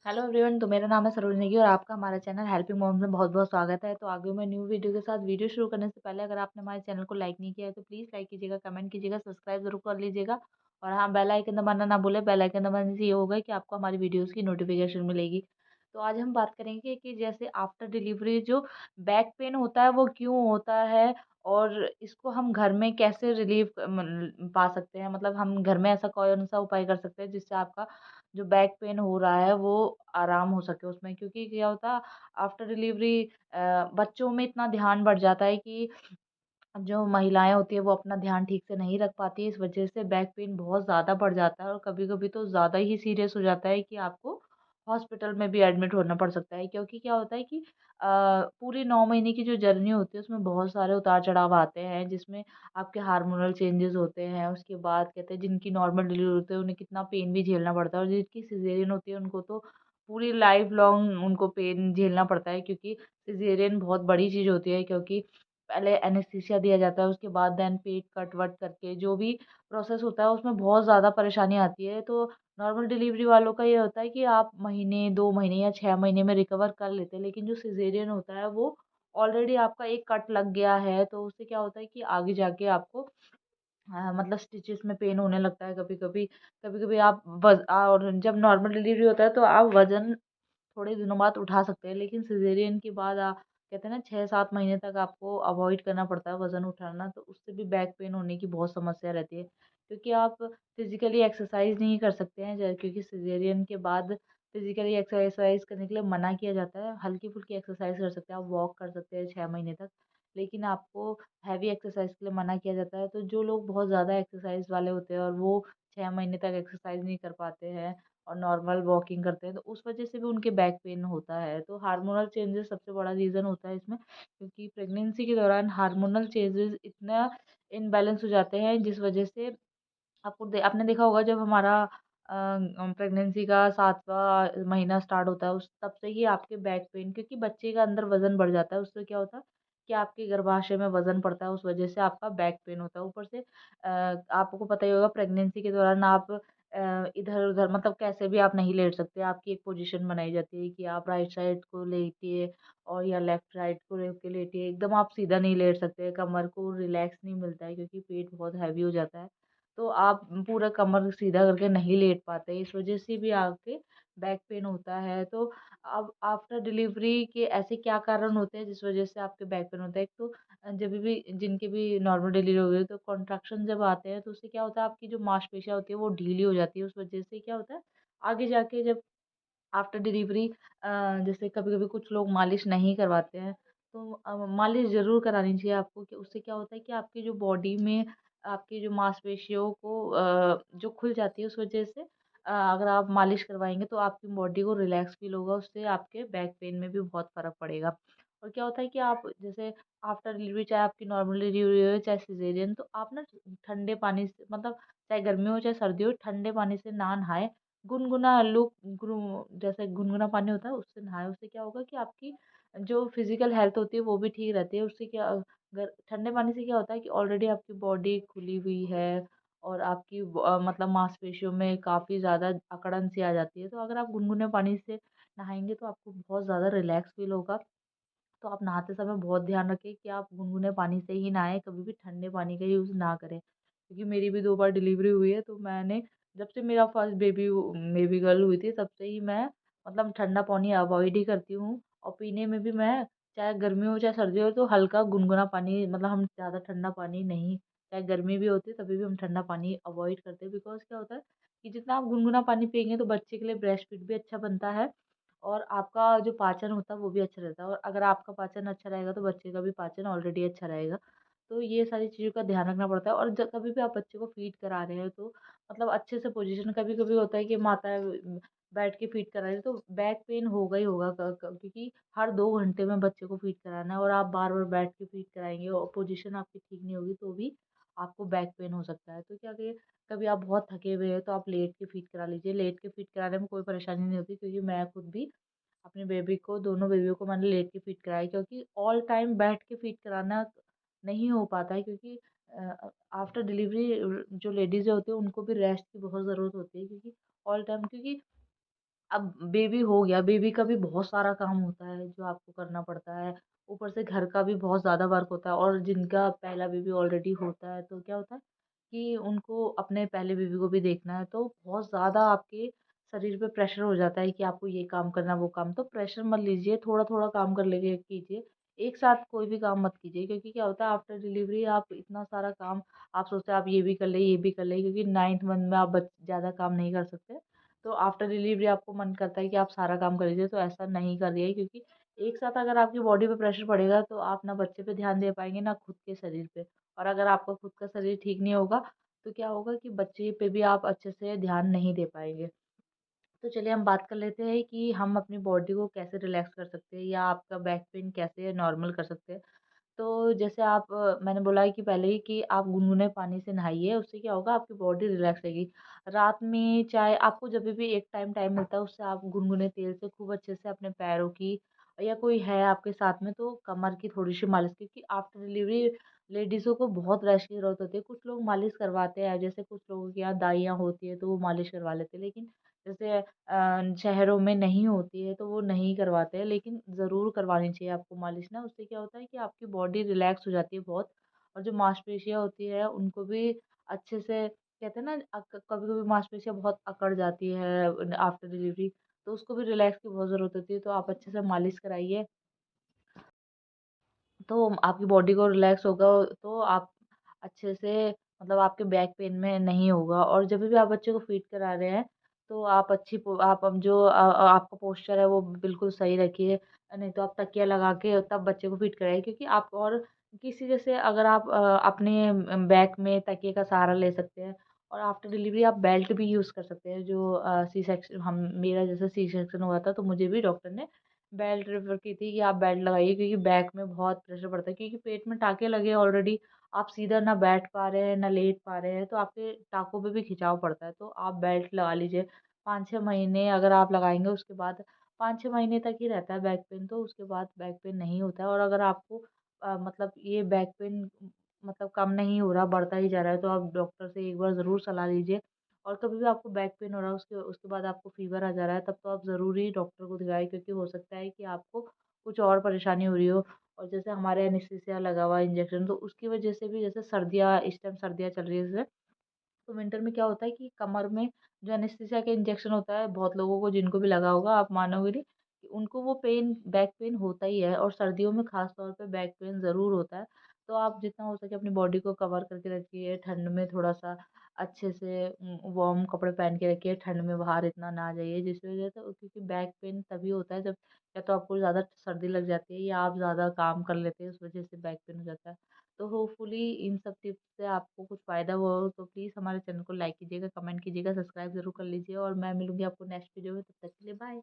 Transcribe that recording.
Hello everyone, तो मेरा नाम है सरोज नेगी और आपका हमारा चैनल हेल्पिंग मॉम में बहुत बहुत स्वागत है। तो आगे मैं न्यू वीडियो के साथ वीडियो शुरू करने से पहले अगर आपने हमारे चैनल को लाइक नहीं किया है तो प्लीज़ लाइक कीजिएगा, कमेंट कीजिएगा, सब्सक्राइब जरूर कर लीजिएगा। और हाँ, बेल आइकन दबाना ना भूलें। बेल आइकन दबाने से ये होगा कि आपको हमारी वीडियोज़ की नोटिफिकेशन मिलेगी। तो आज हम बात करेंगे कि जैसे आफ्टर डिलीवरी जो बैक पेन होता है वो क्यों होता है, और इसको हम घर में कैसे रिलीफ पा सकते हैं। मतलब हम घर में ऐसा कौन सा उपाय कर सकते हैं जिससे आपका जो बैक पेन हो रहा है वो आराम हो सके उसमें। क्योंकि क्या होता है आफ्टर डिलीवरी बच्चों में इतना ध्यान बढ़ जाता है कि जो महिलाएं होती है वो अपना ध्यान ठीक से नहीं रख पाती है। इस वजह से बैक पेन बहुत ज़्यादा बढ़ जाता है और कभी कभी तो ज़्यादा ही सीरियस हो जाता है कि आपको हॉस्पिटल में भी एडमिट होना पड़ सकता है। क्योंकि क्या होता है कि पूरी 9 महीने की जो जर्नी होती है उसमें बहुत सारे उतार चढ़ाव आते हैं, जिसमें आपके हार्मोनल चेंजेस होते हैं। उसके बाद कहते हैं जिनकी नॉर्मल डिलीवरी होती है उन्हें कितना पेन भी झेलना पड़ता है, और जिनकी सिजेरियन होती है उनको तो पूरी लाइफ लॉन्ग उनको पेन झेलना पड़ता है। क्योंकि सिजेरियन बहुत बड़ी चीज़ होती है, क्योंकि पहले एनेस्थीसिया दिया जाता है, उसके बाद देन पेट कट वट करके जो भी प्रोसेस होता है उसमें बहुत ज़्यादा परेशानी आती है। तो नॉर्मल डिलीवरी वालों का ये होता है कि आप महीने 2 महीने या 6 महीने में रिकवर कर लेते हैं। लेकिन जो सिजेरियन होता है वो ऑलरेडी आपका एक कट लग गया है, तो उससे क्या होता है कि आगे जाके आपको मतलब स्टिचेस में पेन होने लगता है कभी कभी। कभी कभी आप और जब नॉर्मल डिलीवरी होता है तो आप वजन थोड़े दिनों बाद उठा सकते हैं, लेकिन सिजेरियन के बाद कहते हैं ना 6-7 महीने तक आपको अवॉइड करना पड़ता है वजन उठाना। तो उससे भी बैक पेन होने की बहुत समस्या रहती है, क्योंकि आप फिजिकली एक्सरसाइज नहीं कर सकते हैं। क्योंकि सिजेरियन के बाद फिजिकली एक्सरसाइज करने के लिए मना किया जाता है। हल्की फुल्की एक्सरसाइज कर सकते हैं, आप वॉक कर सकते हैं 6 महीने तक, लेकिन आपको हैवी एक्सरसाइज के लिए मना किया जाता है। तो जो लोग बहुत ज़्यादा एक्सरसाइज वाले होते हैं और वो 6 महीने तक एक्सरसाइज नहीं कर पाते हैं और नॉर्मल वॉकिंग करते हैं, तो उस वजह से भी उनके बैक पेन होता है। तो हार्मोनल चेंजेस सबसे बड़ा रीज़न होता है इसमें, क्योंकि प्रेगनेंसी के दौरान हार्मोनल चेंजेस इतना इनबैलेंस हो जाते हैं, जिस वजह से आपने देखा होगा जब हमारा प्रेगनेंसी का 7वां महीना स्टार्ट होता है उस तब से ही आपके बैक पेन, क्योंकि बच्चे का अंदर वजन बढ़ जाता है, उससे क्या होता है कि आपके गर्भाशय में वजन पड़ता है, उस वजह से आपका बैक पेन होता है। ऊपर से आपको पता ही होगा प्रेगनेंसी के दौरान आप इधर उधर मतलब कैसे भी आप नहीं लेट सकते। आपकी एक पोजीशन बनाई जाती है कि आप राइट साइड को लेटिए और या लेफ्ट साइड को लेके लेटिए। एकदम आप सीधा नहीं लेट सकते, कमर को रिलैक्स नहीं मिलता है क्योंकि पेट बहुत हैवी हो जाता है। तो आप पूरा कमर सीधा करके नहीं लेट पाते, इस वजह से भी आपके बैक पेन होता है। तो अब आफ्टर डिलीवरी के ऐसे क्या कारण होते हैं जिस वजह से आपके बैक पेन होता है। एक तो जब भी जिनकी भी नॉर्मल डिलीवरी हो गई तो कॉन्ट्रैक्शन जब आते हैं तो उससे क्या होता है आपकी जो मांसपेशियां होती है वो ढीली हो जाती है। उस वजह से क्या होता है आगे जाके जब आफ्टर डिलीवरी जैसे कभी-कभी कुछ लोग मालिश नहीं करवाते हैं, तो मालिश ज़रूर करानी चाहिए आपको। कि उससे क्या होता है कि आपकी जो बॉडी में आपकी जो मांसपेशियों को जो खुल जाती है उस वजह से अगर आप मालिश करवाएँगे तो आपकी बॉडी को रिलैक्स फ़ील होगा, उससे आपके बैक पेन में भी बहुत फ़र्क पड़ेगा। और क्या होता है कि आप जैसे आफ्टर डिलीवरी चाहे आपकी नॉर्मल डिलीवरी हो चाहे सिज़ेरियन, तो आप ना ठंडे पानी से मतलब चाहे गर्मी हो चाहे सर्दी हो ठंडे पानी से ना नहाएँ। गुनगुना लू गुरु जैसे गुनगुना पानी होता है उससे नहाएं। उससे क्या होगा कि आपकी जो फिजिकल हेल्थ होती है वो भी ठीक रहती है। उससे क्या अगर ठंडे पानी से क्या होता है कि ऑलरेडी आपकी बॉडी खुली हुई है और आपकी मतलब मांसपेशियों में काफ़ी ज़्यादा अकड़न सी आ जाती है। तो अगर आप गुनगुने पानी से नहाएंगे तो आपको बहुत ज़्यादा रिलैक्स फील होगा। तो आप नहाते समय बहुत ध्यान रखें कि आप गुनगुने पानी से ही नहाएं, कभी भी ठंडे पानी का यूज़ ना करें। क्योंकि मेरी भी 2 बार डिलीवरी हुई है, तो मैंने जब से मेरा फर्स्ट बेबी गर्ल हुई थी तब से ही मैं मतलब ठंडा पानी अवॉइड ही करती हूँ। और पीने में भी मैं चाहे गर्मी हो चाहे सर्दी हो तो हल्का गुनगुना पानी, मतलब हम ज़्यादा ठंडा पानी नहीं, चाहे गर्मी भी होती है तभी भी हम ठंडा पानी अवॉइड करते हैं। बिकॉज़ क्या होता है कि जितना आप गुनगुना पानी पिएँगे तो बच्चे के लिए ब्रेस्ट फीड भी अच्छा बनता है और आपका जो पाचन होता है वो भी अच्छा रहता है। और अगर आपका पाचन अच्छा रहेगा तो बच्चे का भी पाचन ऑलरेडी अच्छा रहेगा। तो ये सारी चीज़ों का ध्यान रखना पड़ता है। और कभी भी आप बच्चे को फीड करा रहे हैं तो मतलब अच्छे से पोजीशन, कभी कभी होता है कि माता बैठ के फीड करा रही है तो बैक पेन होगा ही होगा, क्योंकि हर 2 घंटे में बच्चे को फीड कराना है और आप बार बार बैठ के फीड कराएंगे और पोजीशन आपकी ठीक नहीं होगी तो भी आपको बैक पेन हो सकता है। तो क्या करिए, कभी आप बहुत थके हुए हैं तो आप लेट के फीड करा लीजिए। लेट के फीड कराने में कोई परेशानी नहीं होती, क्योंकि मैं खुद भी अपने बेबी को, दोनों बेबियों को मैंने लेट के फीड कराया। क्योंकि ऑल टाइम बैठ के फीड कराना नहीं हो पाता है, क्योंकि आफ्टर डिलीवरी जो लेडीज़ होती हैं उनको भी रेस्ट की बहुत ज़रूरत होती है। क्योंकि ऑल टाइम, क्योंकि अब बेबी हो गया, बेबी का भी बहुत सारा काम होता है जो आपको करना पड़ता है। ऊपर से घर का भी बहुत ज़्यादा वर्क होता है और जिनका पहला बेबी ऑलरेडी होता है तो क्या होता है कि उनको अपने पहले बेबी को भी देखना है, तो बहुत ज़्यादा आपके शरीर पे प्रेशर हो जाता है कि आपको ये काम करना, वो काम। तो प्रेशर मत लीजिए, थोड़ा-थोड़ा काम कर लेके कीजिए। एक साथ कोई भी काम मत कीजिए, क्योंकि क्या होता है आफ्टर डिलीवरी आप इतना सारा काम आप सोचते हैं आप ये भी कर लें, ये भी कर लें, क्योंकि 9th मंथ में आप ज़्यादा काम नहीं कर सकते। तो आफ्टर डिलीवरी आपको मन करता है कि आप सारा काम कर लीजिए, तो ऐसा नहीं करिए, क्योंकि एक साथ अगर आपकी बॉडी पे प्रेशर पड़ेगा तो आप ना बच्चे पे ध्यान दे पाएँगे, ना खुद के शरीर पे। और अगर आपका खुद का शरीर ठीक नहीं होगा, तो क्या होगा कि बच्चे पे भी आप अच्छे से ध्यान नहीं दे पाएँगे। तो चलिए हम बात कर लेते हैं कि हम अपनी बॉडी को कैसे रिलैक्स कर सकते हैं या आपका बैक पेन कैसे नॉर्मल कर सकते हैं। तो जैसे आप मैंने बोला है कि पहले ही कि आप गुनगुने पानी से नहाइए, उससे क्या होगा आपकी बॉडी रिलैक्स रहेगी। रात में चाहे आपको जभी भी एक टाइम टाइम मिलता है, उससे आप गुनगुने तेल से खूब अच्छे से अपने पैरों की, या कोई है आपके साथ में तो कमर की थोड़ी-सी मालिश, क्योंकि आफ्टर डिलीवरी लेडीज़ों को बहुत रेस्ट की ज़रूरत होती है। कुछ लोग मालिश करवाते हैं, जैसे कुछ लोगों के यहाँ दाइयाँ होती हैं तो वो मालिश करवा लेते हैं, लेकिन जैसे शहरों में नहीं होती है तो वो नहीं करवाते हैं, लेकिन ज़रूर करवानी चाहिए आपको मालिश ना। उससे क्या होता है कि आपकी बॉडी रिलैक्स हो जाती है बहुत, और जो मांसपेशियाँ होती है उनको भी अच्छे से, कहते हैं ना कभी-कभी मांसपेशियाँ बहुत अकड़ जाती है आफ्टर डिलीवरी, तो उसको भी रिलैक्स की बहुत ज़रूरत होती है। तो आप अच्छे से मालिश कराइए, तो आपकी बॉडी को रिलैक्स होगा, तो आप अच्छे से, मतलब आपके बैक पेन में नहीं होगा। और जब भी आप बच्चे को फीड करा रहे हैं तो आप आप अब जो आपका पोस्चर है वो बिल्कुल सही रखिए, नहीं तो आप तकिया लगा के तब बच्चे को फीड कराइए, क्योंकि आप और किसी, जैसे अगर आप अपने बैक में तकिए का सहारा ले सकते हैं। और आफ्टर डिलीवरी आप बेल्ट भी यूज़ कर सकते हैं, जो सी सेक्शन हम मेरा जैसे सी सेक्शन हुआ था तो मुझे भी डॉक्टर ने बेल्ट रेफ़र की थी कि आप बेल्ट लगाइए, क्योंकि बैक में बहुत प्रेशर पड़ता है, क्योंकि पेट में टाँके लगे हैं ऑलरेडी, आप सीधा ना बैठ पा रहे हैं, ना लेट पा रहे हैं, तो आपके टाँकों पे भी खिंचाव पड़ता है, तो आप बेल्ट लगा लीजिए। 5-6 महीने अगर आप लगाएँगे, उसके बाद 5-6 महीने तक ही रहता है बैक पेन, तो उसके बाद बैक पेन नहीं होता है। और अगर आपको मतलब ये बैक पेन मतलब कम नहीं हो रहा, बढ़ता ही जा रहा है, तो आप डॉक्टर से एक बार ज़रूर सलाह लीजिए। और कभी भी आपको बैक पेन हो रहा है, उसके उसके बाद आपको फ़ीवर आ जा रहा है, तब तो आप ज़रूरी डॉक्टर को दिखाएँ, क्योंकि हो सकता है कि आपको कुछ और परेशानी हो रही हो। और जैसे हमारे एनेस्थीसिया लगा हुआ है इंजेक्शन, तो उसकी वज़ह से भी, जैसे सर्दियाँ, इस टाइम सर्दियाँ चल रही है जैसे, तो विंटर में क्या होता है कि कमर में जो एनेस्थीसिया का इंजेक्शन होता है, बहुत लोगों को जिनको भी लगा होगा, आप मानोगे नहीं कि उनको वो पेन, बैक पेन होता ही है, और सर्दियों में ख़ास तौर पे बैक पेन ज़रूर होता है। तो आप जितना हो सके अपनी बॉडी को कवर करके रखिए, ठंड में थोड़ा-सा अच्छे से वार्म कपड़े पहन के रखिए, ठंड में बाहर इतना ना जाइए, जिसकी वज़ह से, क्योंकि बैक पेन तभी होता है जब या तो आपको ज़्यादा सर्दी लग जाती है या आप ज़्यादा काम कर लेते हैं, उस वज़ह से बैक पेन हो जाता है। तो होपफुली इन सब टिप्स से आपको कुछ फ़ायदा हुआ हो, तो प्लीज़ हमारे चैनल को लाइक कीजिएगा, कमेंट कीजिएगा, सब्सक्राइब ज़रूर कर लीजिए, और मैं मिलूँगी आपको नेक्स्ट वीडियो में। तब तक के लिए बाय।